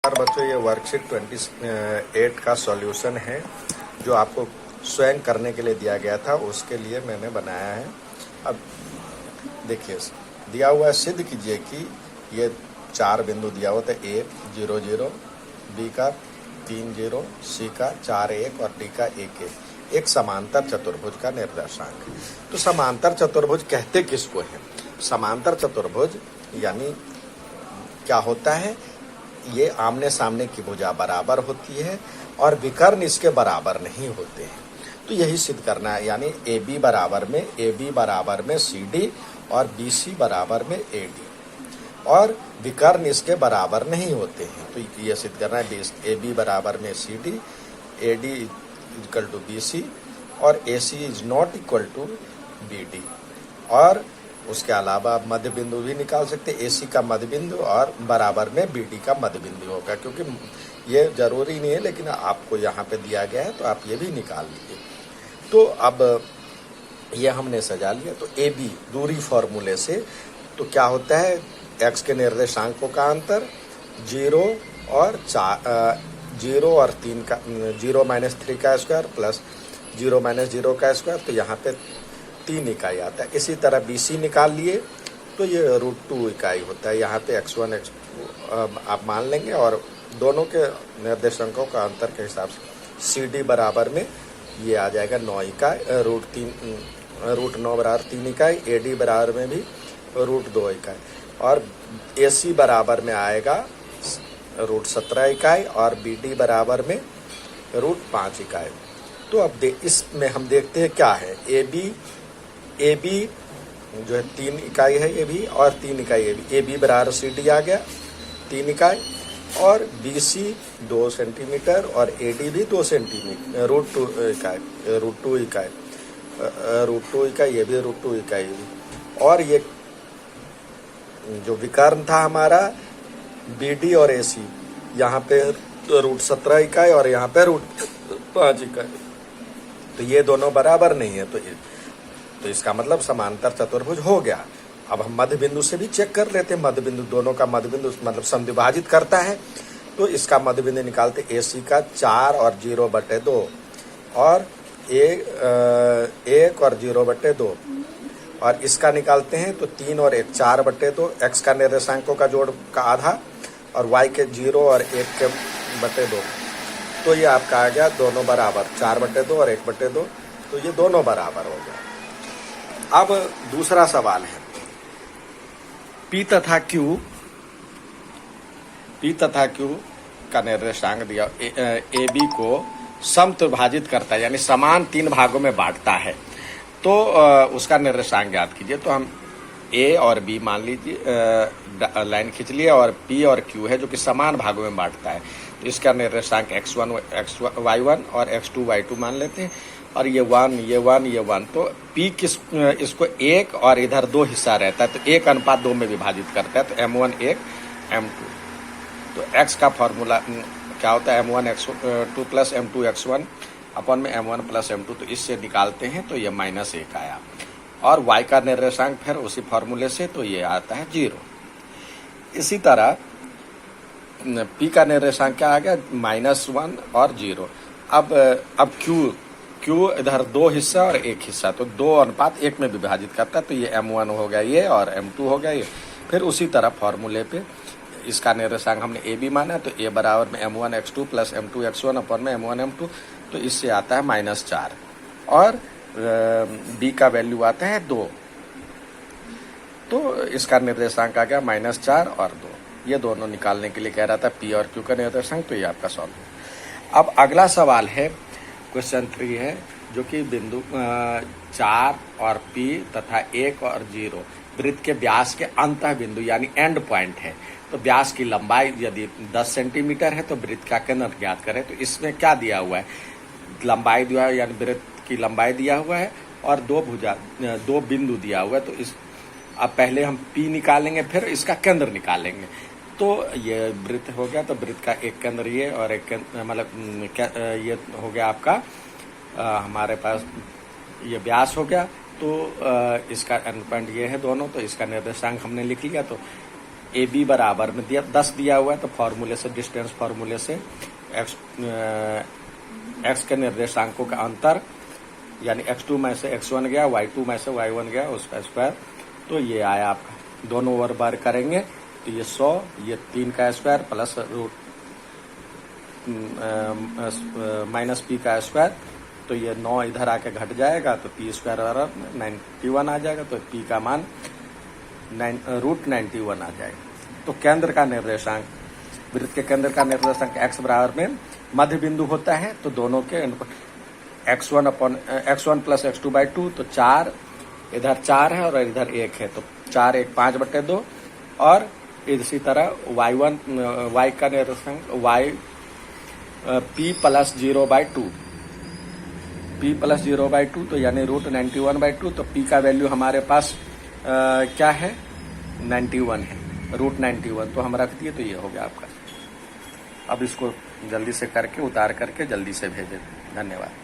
बच्चों, ये वर्कशीट 28 का सॉल्यूशन है जो आपको स्वयं करने के लिए दिया गया था, उसके लिए मैंने बनाया है। अब देखिए, दिया हुआ है, सिद्ध कीजिए कि ये 4 बिंदु दिया हुआ था, A 0 0, B का 3 0, C का 4 1 और D का 1 1 एक समांतर चतुर्भुज का निर्देशांक। तो समांतर चतुर्भुज कहते किसको है? समांतर चतुर्भुज यानी क्या होता है? ये आमने सामने की भुजा बराबर होती है और विकर्ण इसके बराबर नहीं होते हैं। तो यही सिद्ध करना है, यानी AB बराबर में CD और BC बराबर में AD और विकर्ण इसके बराबर नहीं होते हैं। तो ये सिद्ध करना है, AB बराबर में CD, AD equal to BC और AC is not equal to BD। और उसके अलावा आप मध्य बिंदु भी निकाल सकते हैं, AC का मध्य बिंदु और बराबर में BD का मध्य बिंदु होगा, क्योंकि ये जरूरी नहीं है, लेकिन आपको यहाँ पे दिया गया है तो आप ये भी निकाल लीजिए। तो अब ये हमने सजा लिया। तो AB दूरी फॉर्मूले से तो क्या होता है, x के निर्देशांकों का अंतर 0 और 3 का 0 - 3 का स्क्वायर प्लस 0 - 0 का स्क्वायर, तो यहाँ पे 3 इकाई आता है। इसी तरह BC निकाल लिए तो ये √2 इकाई होता है। यहाँ पे x1 x2 आप मान लेंगे और दोनों के निर्देशांकों का अंतर के हिसाब से CD बराबर में ये आ जाएगा 9 इकाई, √9 बराबर 3 इकाई, AD बराबर में भी √2 इकाई और AC बराबर में आएगा √17 इकाई और BD बराबर में √5 इकाई। तो अब इसमें हम देखते हैं क्या है। AB जो है 3 इकाई है AB और 3 इकाई AB बराबर CD आ गया 3 इकाई और BC 2 सेंटीमीटर और AD भी 2 सेंटीमीटर, √2 इकाई, ये भी √2 इकाई। और ये जो विकर्ण था हमारा BD और AC, यहाँ पे √17 इकाई और यहाँ पे √5 इकाई, तो ये दोनों बराबर नहीं है। तो इसका मतलब समांतर चतुर्भुज हो गया। अब हम मध्य बिंदु से भी चेक कर लेते हैं। मध्य बिंदु, दोनों का मध्य बिंदु मतलब समद्विभाजित करता है, तो इसका मध्य बिंदु निकालते AC का 4 और 0/2 और 1 और 0/2 और इसका निकालते हैं तो 3 और 1 4/2, x का निर्देशांकों का जोड़ का आधा और y के 0 और 1 के बटे 2। तो ये आपका आ गया दोनों बराबर, 4/2 और 1/2, तो ये दोनों बराबर हो गया। अब दूसरा सवाल है, P तथा Q का निर्देशांक दिया, AB को समत्रिभाजित करता है, यानी समान 3 भागों में बांटता है। तो उसका निर्देशांक ज्ञात कीजिए। तो हम A और B मान लीजिए, लाइन खींच लिए, और P और Q है जो कि समान भागों में बांटता है। तो इसका निर्देशांक x1 y1 और x2 y2 मान लेते हैं। और ये 1 तो P इसको 1 और इधर 2 हिस्सा रहता है, तो 1:2 में विभाजित करता है, तो M1 1 M2। तो x का फॉर्मूला क्या होता है, M1 x2 plus M2 x1 अपन में M1 प्लस M2, तो इससे निकालते हैं तो ये -1 आया। और y का निर्देशांक फिर उसी फॉर्मूले से, तो ये आता है 0। इसी तरह P का निर्देशांक क्या आ गया, -1 और 0। अब Q इधर 2 हिस्सा और 1 हिस्सा, तो 2:1 में विभाजित करता है, तो ये M1 हो गया ये और M2 हो गया ये। फिर उसी तरह फॉर्मूले पे इसका निर्देशांक हमने AB माना, तो A बराबर में M1 x2 plus M2 x1 अपन में M1 M2, तो इससे आता है -4 और B का वैल्यू आता है 2, तो इसका निर्देशांक आ गया -4 और 2। ये दोनों निकालने के लिए कह रहा था P और Q का निर्देशांक, तो ये आपका सॉल्व। अब अगला सवाल है, क्वेश्चन 3 है, जो कि बिंदु 4 और P तथा 1 और 0 वृत्त के व्यास के अंत बिंदु यानी एंड पॉइंट है। तो व्यास की लंबाई यदि 10 सेंटीमीटर है तो वृत्त का केंद्र ज्ञात करें। तो इसमें क्या दिया हुआ है, लंबाई दिया है, यानी वृत्त की लंबाई दिया हुआ है और 2 बिंदु दिया हुआ है। तो अब पहले हम P निकालेंगे, फिर इसका केंद्र निकालेंगे। तो ये वृत्त हो गया, तो वृत्त का एक केंद्र ये और एक मतलब ये हो गया आपका हमारे पास ये व्यास हो गया। तो इसका एंड पॉइंट ये है दोनों, तो इसका निर्देशांक हमने लिख लिया। तो ए बी बराबर में 10 दिया हुआ है, तो फॉर्मूले से, डिस्टेंस फॉर्मूले से एक्स के निर्देशांकों का अंतर यानी x2 में से x1 गया, y2 में से y1 गया, उसका स्क्वायर, तो ये आया आपका। दोनों ओर बार करेंगे तो ये 100, ये 3 का square plus root minus P का स्क्वायर, तो ये 9 इधर आके घट जाएगा, तो पी स्क्वायर 91 आ जाएगा, तो पी का मान √91 आ जाएगा। तो केंद्र का निर्देशांक, वृत्त के केंद्र का निर्देशांक x बराबर में मध्य बिंदु होता है, तो दोनों के x1 प्लस x2/2, तो 4 इधर 4 है और इधर 1 है, तो 4 1 5/2, और इसी तरह y का निर्देशांक p प्लस 0/2, तो यानी √91/2, तो p का वैल्यू हमारे पास क्या है, 91 है, √91, तो हम रख दिए, तो ये हो गया आपका। अब इसको जल्दी से करके उतार करके जल्दी से भेजें। धन्यवाद।